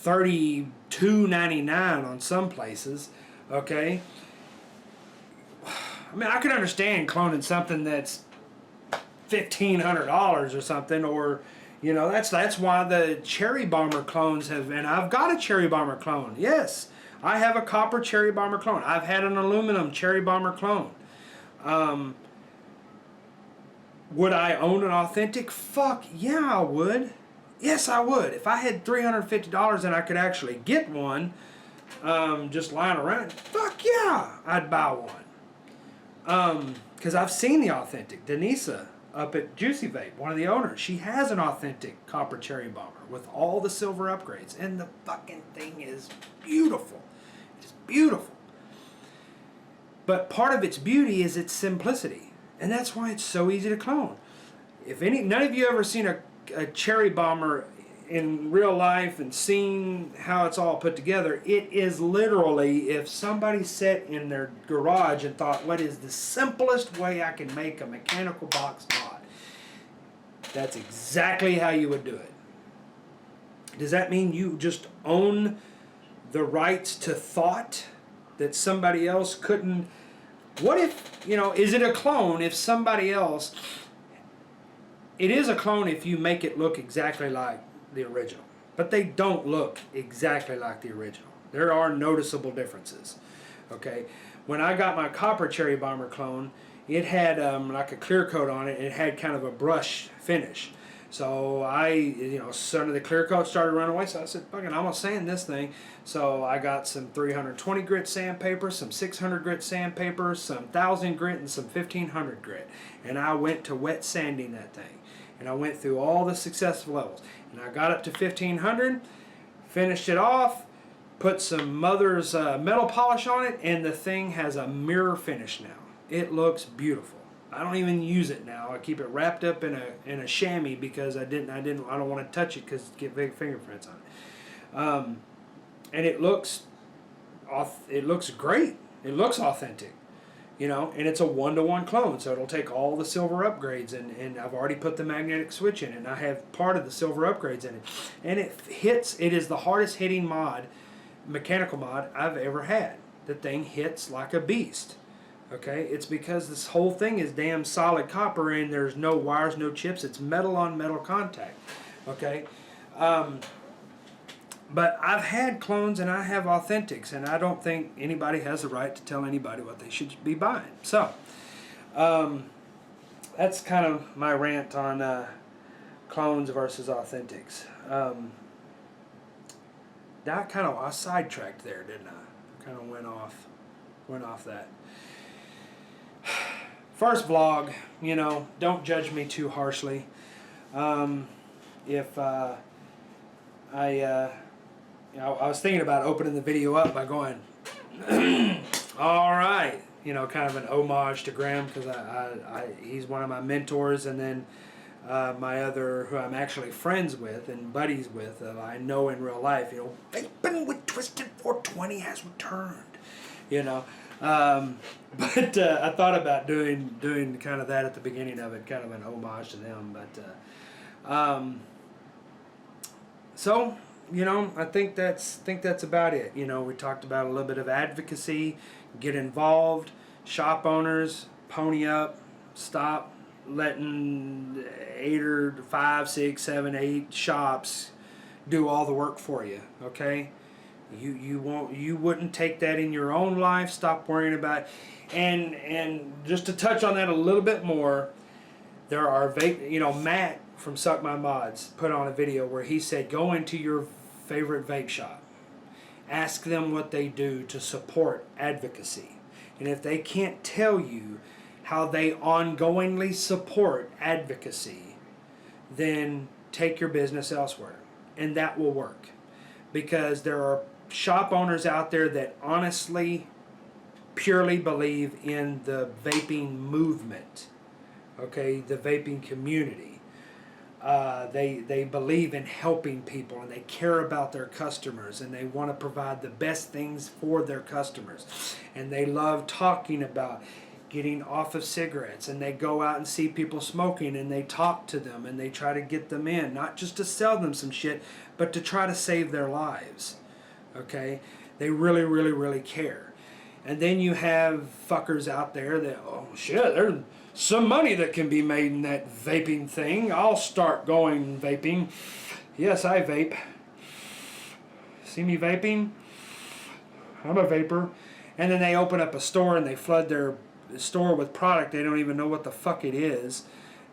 $32.99 on some places. Okay. I mean, I can understand cloning something that's $1,500 or something, or that's why the Cherry Bomber clones have. And I've got a Cherry Bomber clone. Yes, I have a copper Cherry Bomber clone. I've had an aluminum Cherry Bomber clone. Would I own an Authentic? Fuck yeah, I would. Yes, I would. If I had $350 and I could actually get one, just lying around, fuck yeah, I'd buy one. Because I've seen the Authentic. Denisa up at Juicy Vape, one of the owners, she has an Authentic copper Cherry Bomber with all the silver upgrades, and the fucking thing is beautiful. It's beautiful. But part of its beauty is its simplicity. And that's why it's so easy to clone. None of you ever seen a Cherry Bomber in real life and seen how it's all put together. It is literally, if somebody sat in their garage and thought, what is the simplest way I can make a mechanical box mod? That's exactly how you would do it. Does that mean you just own the rights to thought that somebody else couldn't? What if, is it a clone if somebody else... It is a clone if you make it look exactly like the original. But they don't look exactly like the original. There are noticeable differences. Okay? When I got my copper Cherry Bomber clone, it had like a clear coat on it. It had kind of a brush finish. So some of the clear coat started running away. So I said, fucking, I'm going to sand this thing. So I got some 320 grit sandpaper, some 600 grit sandpaper, some 1000 grit, and some 1500 grit. And I went to wet sanding that thing. And I went through all the successful levels. And I got up to 1500, finished it off, put some Mother's metal polish on it, and the thing has a mirror finish now. It looks beautiful. I don't even use it now. I keep it wrapped up in a chamois because I don't want to touch it because get big fingerprints on it. And it looks great. It looks authentic, and it's a 1-to-1 clone, so it'll take all the silver upgrades, and I've already put the magnetic switch in it, and I have part of the silver upgrades in it, and it is the hardest hitting mechanical mod I've ever had. The thing hits like a beast. Okay, it's because this whole thing is damn solid copper and there's no wires, no chips. It's metal on metal contact. Okay, but I've had clones and I have Authentics, and I don't think anybody has the right to tell anybody what they should be buying. So that's kind of my rant on clones versus Authentics. I sidetracked there, didn't I? Kind of went off that. First vlog, don't judge me too harshly. If I was thinking about opening the video up by going, all right, kind of an homage to Graham, because he's one of my mentors, and then my other, who I'm actually friends with and buddies with, I know in real life, Vaping with Twisted 420 has returned, But I thought about doing kind of that at the beginning of it, kind of an homage to them. But so I think that's about it. We talked about a little bit of advocacy, get involved, shop owners, pony up, stop letting 8 or 5, 6, 7, 8 shops do all the work for you. Okay. You wouldn't take that in your own life. Stop worrying about it. And just to touch on that a little bit more, there are Matt from Suck My Mods put on a video where he said, go into your favorite vape shop Ask them what they do to support advocacy. And if they can't tell you how they ongoingly support advocacy, then take your business elsewhere. And that will work. Because there are shop owners out there that honestly, purely believe in the vaping movement, okay, the vaping community. They believe in helping people, and they care about their customers, and they want to provide the best things for their customers, and they love talking about getting off of cigarettes, and they go out and see people smoking, and they talk to them, and they try to get them in, not just to sell them some shit, but to try to save their lives. Okay, they really, really, really care. And then you have fuckers out there that, oh shit, there's some money that can be made in that vaping thing. I'll start going vaping. Yes, I vape. See me vaping? I'm a vapor. And then they open up a store and they flood their store with product. They don't even know what the fuck it is.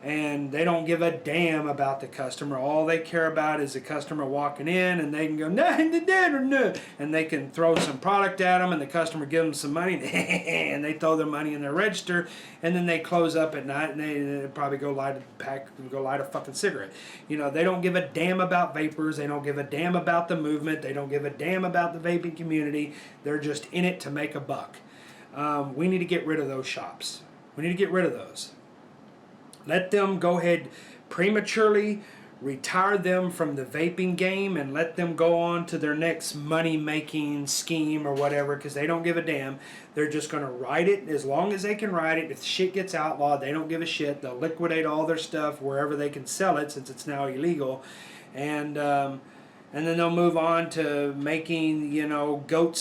And they don't give a damn about the customer. All they care about is the customer walking in, and they can go, nah, and they can throw some product at them, and the customer gives them some money, and they throw their money in their register, and then they close up at night, and they probably go light a fucking cigarette. You know, they don't give a damn about vapors. They don't give a damn about the movement. They don't give a damn about the vaping community. They're just in it to make a buck. We need to get rid of those shops. We need to get rid of those. Let them go ahead prematurely retire them from the vaping game and let them go on to their next money-making scheme or whatever, because they don't give a damn. They're just going to ride it as long as they can ride it. If shit gets outlawed, they don't give a shit. They'll liquidate all their stuff wherever they can sell it, since it's now illegal. And then they'll move on to making, you know, goat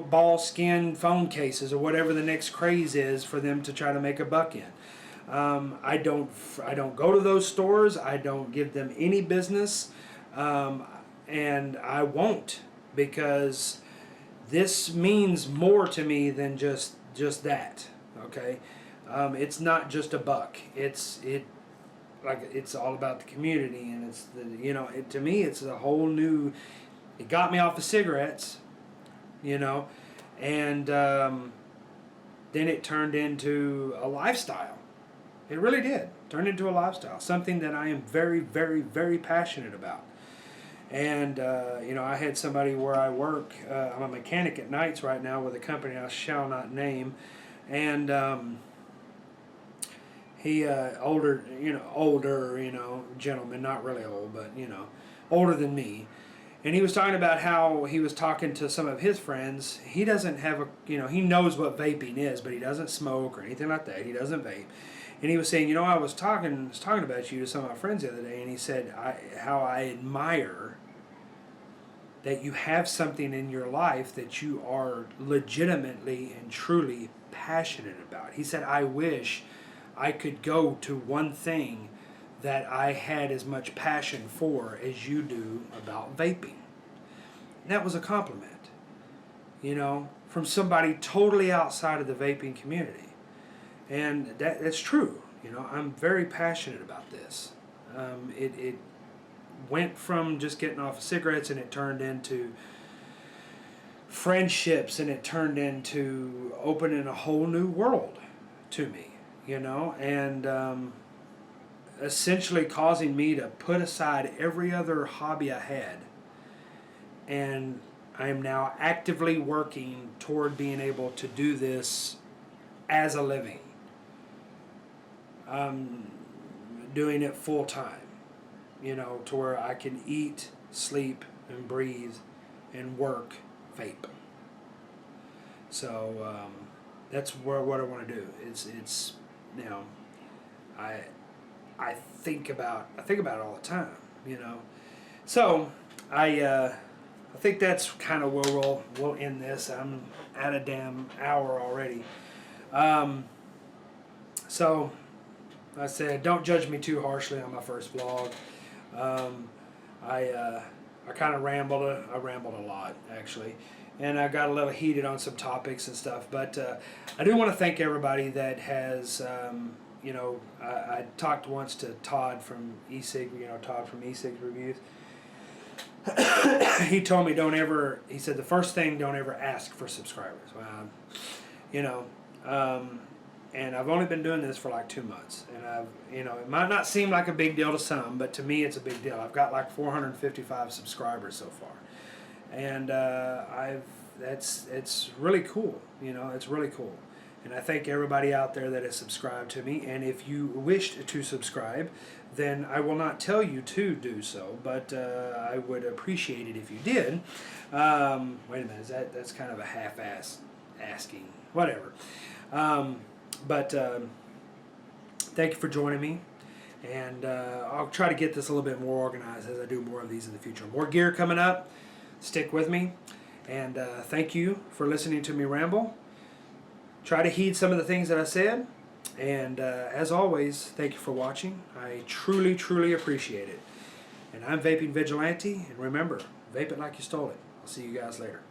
ball skin phone cases or whatever the next craze is for them to try to make a buck in. I don't go to those stores. I don't give them any business, and I won't, because this means more to me than just that. Okay, it's not just a buck. It's all about the community, and it's to me it's a whole new. It got me off of cigarettes, you know, and then it turned into a lifestyle. It really did. Turned into a lifestyle. Something that I am very, very, very passionate about. And, I had somebody where I work. I'm a mechanic at nights right now with a company I shall not name. And he, older gentleman, not really old, but, older than me. And he was talking about how he was talking to some of his friends. He doesn't have he knows what vaping is, but he doesn't smoke or anything like that. He doesn't vape. And he was saying, I was talking about you to some of my friends the other day, and he said how I admire that you have something in your life that you are legitimately and truly passionate about. He said, I wish I could go to one thing that I had as much passion for as you do about vaping. And that was a compliment, from somebody totally outside of the vaping community. And that's true. I'm very passionate about this. It went from just getting off of cigarettes, and it turned into friendships, and it turned into opening a whole new world to me, and essentially causing me to put aside every other hobby I had. And I am now actively working toward being able to do this as a living. I'm doing it full time, to where I can eat, sleep, and breathe, and work vape. So that's what I want to do. It's I think about it all the time, So I think that's kind of where we'll end this. I'm at a damn hour already. So I said, don't judge me too harshly on my first vlog. I kind of rambled. I rambled a lot, actually, and I got a little heated on some topics and stuff. But I do want to thank everybody that has, I talked once to Todd from eSig, Todd from eSig Reviews. he told me he said the first thing, don't ever ask for subscribers. Well, you know, and I've only been doing this for like 2 months, and it might not seem like a big deal to some, but to me it's a big deal. I've got like 455 subscribers so far, and it's really cool. It's really cool. And I thank everybody out there that has subscribed to me. And if you wished to subscribe, then I will not tell you to do so, but I would appreciate it if you did. Wait a minute, that's kind of a half-ass asking. Whatever. But thank you for joining me. And I'll try to get this a little bit more organized as I do more of these in the future. More gear coming up. Stick with me. And thank you for listening to me ramble. Try to heed some of the things that I said. And as always, thank you for watching. I truly, truly appreciate it. And I'm Vaping Vigilante. And remember, vape it like you stole it. I'll see you guys later.